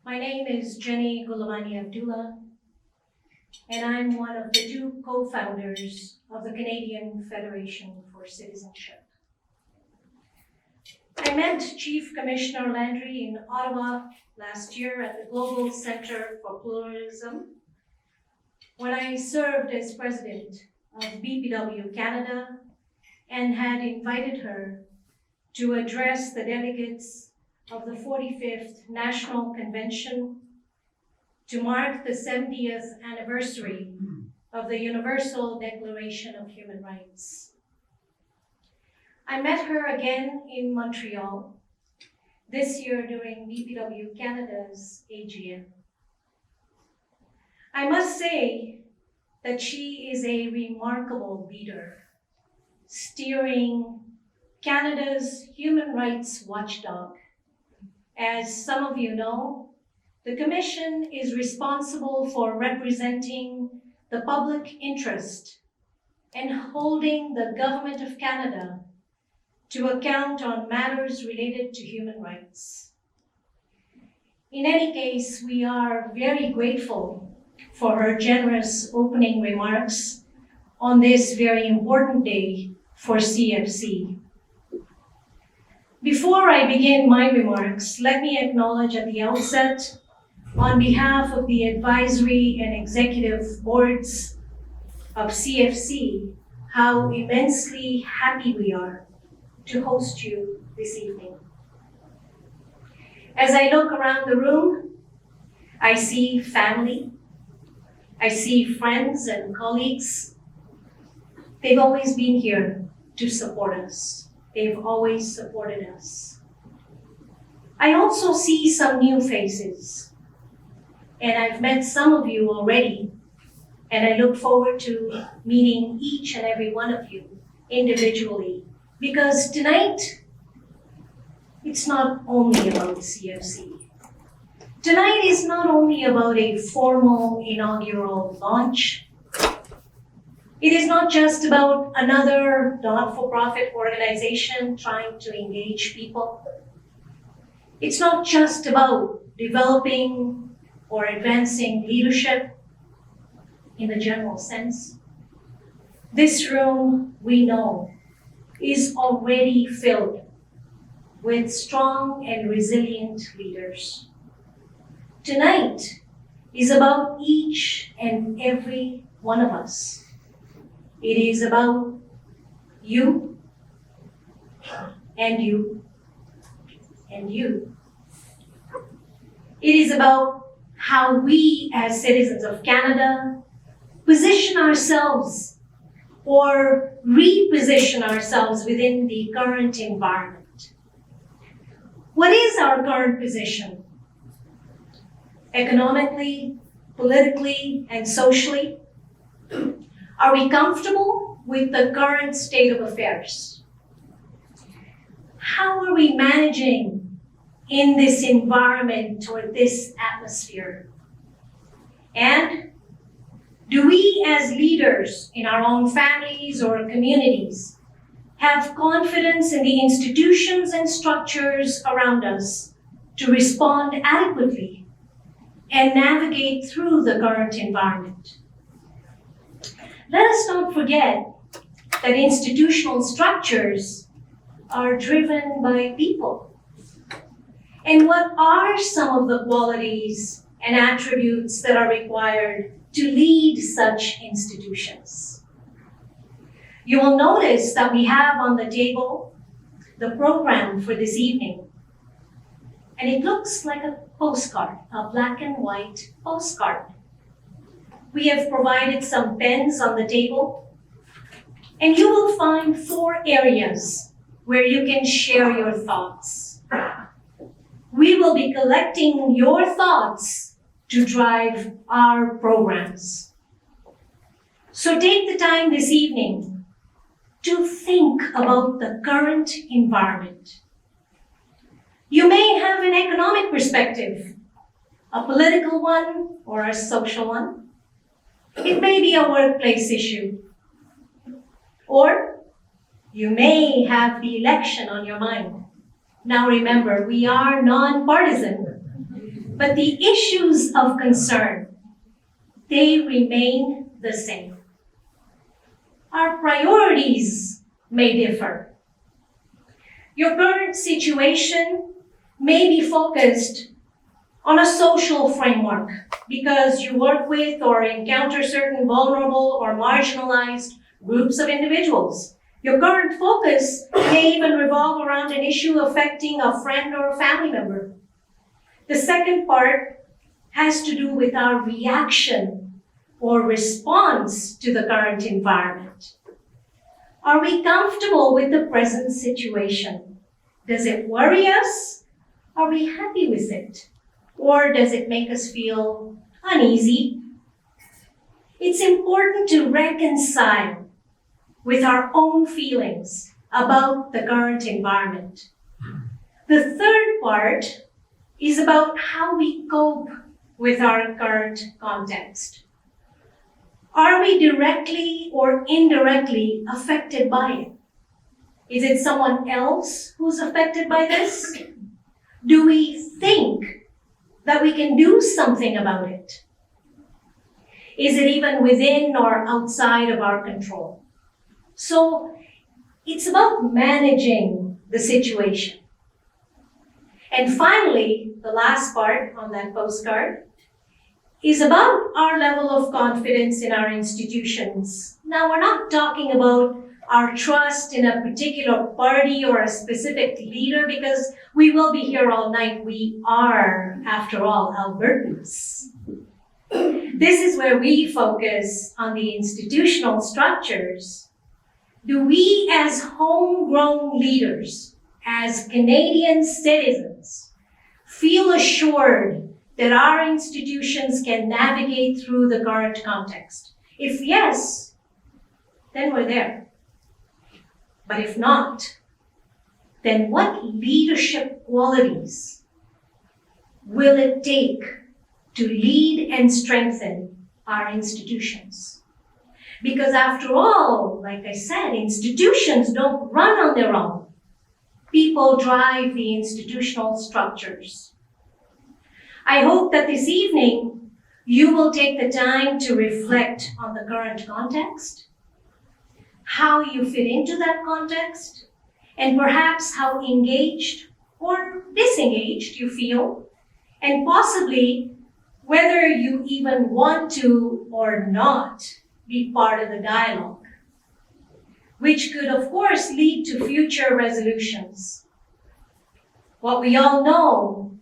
My name is Jenny Gulamani-Abdulla, and I'm one of the two co-founders of the Canadian Federation for Citizenship. I met Chief Commissioner Landry in Ottawa last year at the Global Centre for Pluralism when I served as president of BPW Canada and had invited her to address the delegates of the 45th National Convention to mark the 70th anniversary of the Universal Declaration of Human Rights. I met her again in Montreal this year during BPW Canada's AGM. I must say that she is a remarkable leader, steering Canada's human rights watchdog. As some of you know, the Commission is responsible for representing the public interest and holding the Government of Canada to account on matters related to human rights. In any case, we are very grateful for her generous opening remarks on this very important day for CFC. Before I begin my remarks, let me acknowledge at the outset, on behalf of the advisory and executive boards of CFC, how immensely happy we are to host you this evening. As I look around the room, I see family, I see friends and colleagues. They've always been here to support us. They've always supported us. I also see some new faces, and I've met some of you already, and I look forward to meeting each and every one of you individually, because tonight, it's not only about CFC. Tonight is not only about a formal inaugural launch. It is not just about another not-for-profit organization trying to engage people. It's not just about developing or advancing leadership in the general sense. This room, we know, is already filled with strong and resilient leaders. Tonight is about each and every one of us. It is about you, and you, and you. It is about how we as citizens of Canada position ourselves or reposition ourselves within the current environment. What is our current position? Economically, politically, and socially? Are we comfortable with the current state of affairs? How are we managing in this environment or this atmosphere? And do we as leaders in our own families or communities have confidence in the institutions and structures around us to respond adequately and navigate through the current environment? Let us not forget that institutional structures are driven by people. And what are some of the qualities and attributes that are required to lead such institutions? You will notice that we have on the table the program for this evening. And it looks like a postcard, a black and white postcard. We have provided some pens on the table, and you will find 4 areas where you can share your thoughts. We will be collecting your thoughts to drive our programs. So take the time this evening to think about the current environment. You may have an economic perspective, a political one, or a social one. It may be a workplace issue. Or you may have the election on your mind. Now remember, we are non-partisan. But the issues of concern, they remain the same. Our priorities may differ. Your current situation may be focused on a social framework because you work with or encounter certain vulnerable or marginalized groups of individuals. Your current focus may even revolve around an issue affecting a friend or a family member. The second part has to do with our reaction or response to the current environment. Are we comfortable with the present situation? Does it worry us? Are we happy with it? Or does it make us feel uneasy? It's important to reconcile with our own feelings about the current environment. The third part is about how we cope with our current context. Are we directly or indirectly affected by it? Is it someone else who's affected by this? Do we think that we can do something about it? Is it even within or outside of our control? So it's about managing the situation. And finally, the last part on that postcard is about our level of confidence in our institutions. Now, we're not talking about our trust in a particular party or a specific leader, because we will be here all night. We are, after all, Albertans. This is where we focus on the institutional structures. Do we, as homegrown leaders, as Canadian citizens, feel assured that our institutions can navigate through the current context? If yes, then we're there. But if not, then what leadership qualities will it take to lead and strengthen our institutions? Because after all, like I said, institutions don't run on their own. People drive the institutional structures. I hope that this evening you will take the time to reflect on the current context, how you fit into that context, and perhaps how engaged or disengaged you feel, and possibly whether you even want to or not be part of the dialogue, which could, of course, lead to future resolutions. What we all know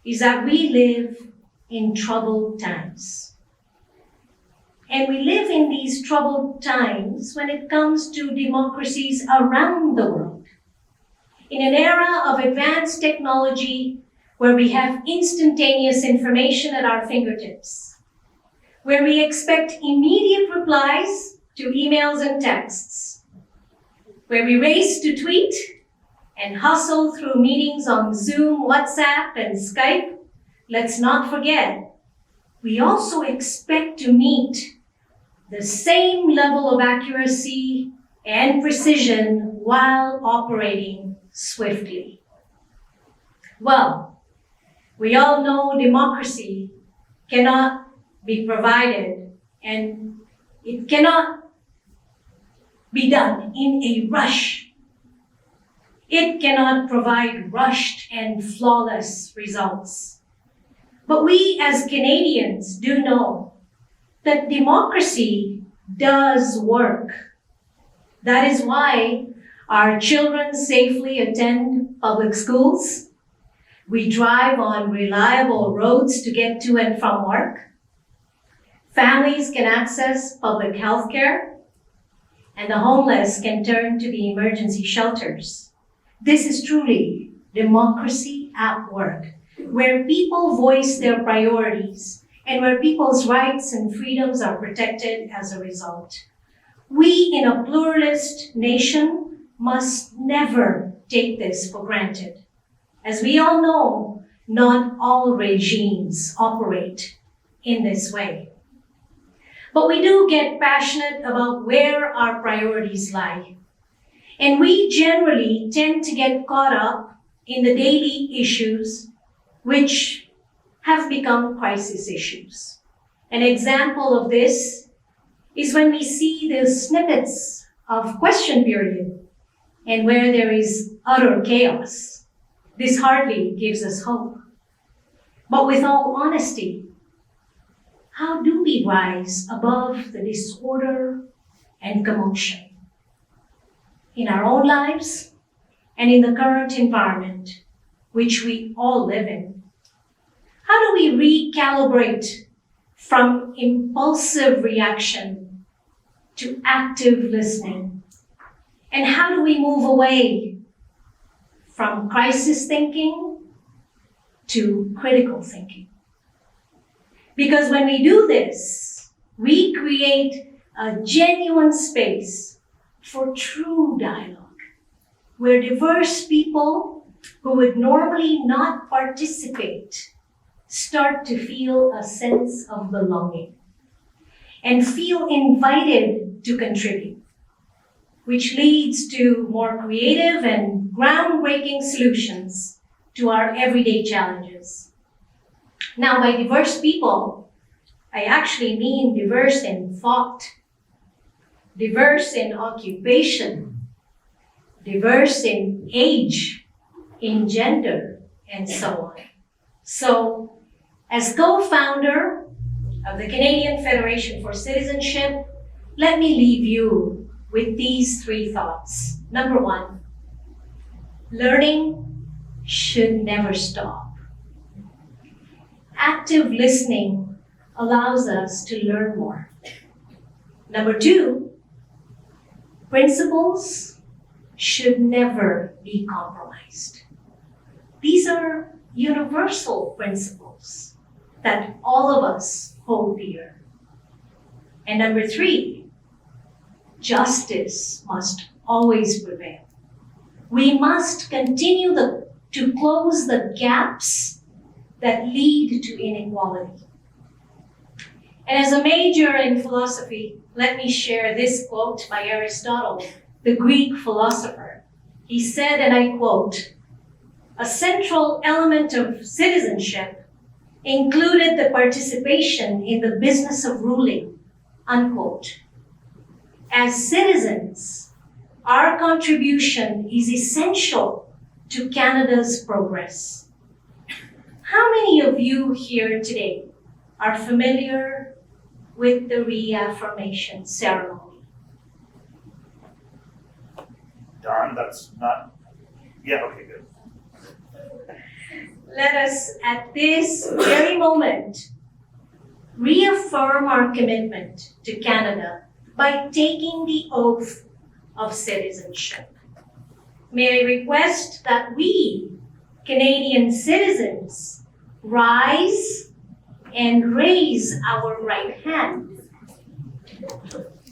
is that we live in troubled times. And we live in these troubled times when it comes to democracies around the world. In an era of advanced technology where we have instantaneous information at our fingertips, where we expect immediate replies to emails and texts, where we race to tweet and hustle through meetings on Zoom, WhatsApp, and Skype, let's not forget, we also expect to meet the same level of accuracy and precision while operating swiftly. Well, we all know democracy cannot be provided, and it cannot be done in a rush. It cannot provide rushed and flawless results. But we as Canadians do know that democracy does work. That is why our children safely attend public schools. We drive on reliable roads to get to and from work. Families can access public health care, and the homeless can turn to the emergency shelters. This is truly democracy at work, where people voice their priorities and where people's rights and freedoms are protected as a result. We, in a pluralist nation, must never take this for granted. As we all know, not all regimes operate in this way. But we do get passionate about where our priorities lie. And we generally tend to get caught up in the daily issues, which have become crisis issues. An example of this is when we see the snippets of question period and where there is utter chaos. This hardly gives us hope. But with all honesty, how do we rise above the disorder and commotion in our own lives and in the current environment which we all live in? How do we recalibrate from impulsive reaction to active listening? And how do we move away from crisis thinking to critical thinking? Because when we do this, we create a genuine space for true dialogue, where diverse people who would normally not participate start to feel a sense of belonging and feel invited to contribute, which leads to more creative and groundbreaking solutions to our everyday challenges. Now, by diverse people, I actually mean diverse in thought, diverse in occupation, diverse in age, in gender, and so on. So, as co-founder of the Canadian Federation for Citizenship, let me leave you with these three thoughts. Number one, learning should never stop. Active listening allows us to learn more. Number two, principles should never be compromised. These are universal principles that all of us hold dear. And number three, justice must always prevail. We must continue to close the gaps that lead to inequality. And as a major in philosophy, let me share this quote by Aristotle, the Greek philosopher. He said, and I quote, "A central element of citizenship included the participation in the business of ruling," unquote. As citizens, our contribution is essential to Canada's progress. How many of you here today are familiar with the reaffirmation ceremony? Darn, that's not, yeah, okay, good. Let us, at this very moment, reaffirm our commitment to Canada by taking the oath of citizenship. May I request that we, Canadian citizens, rise and raise our right hand.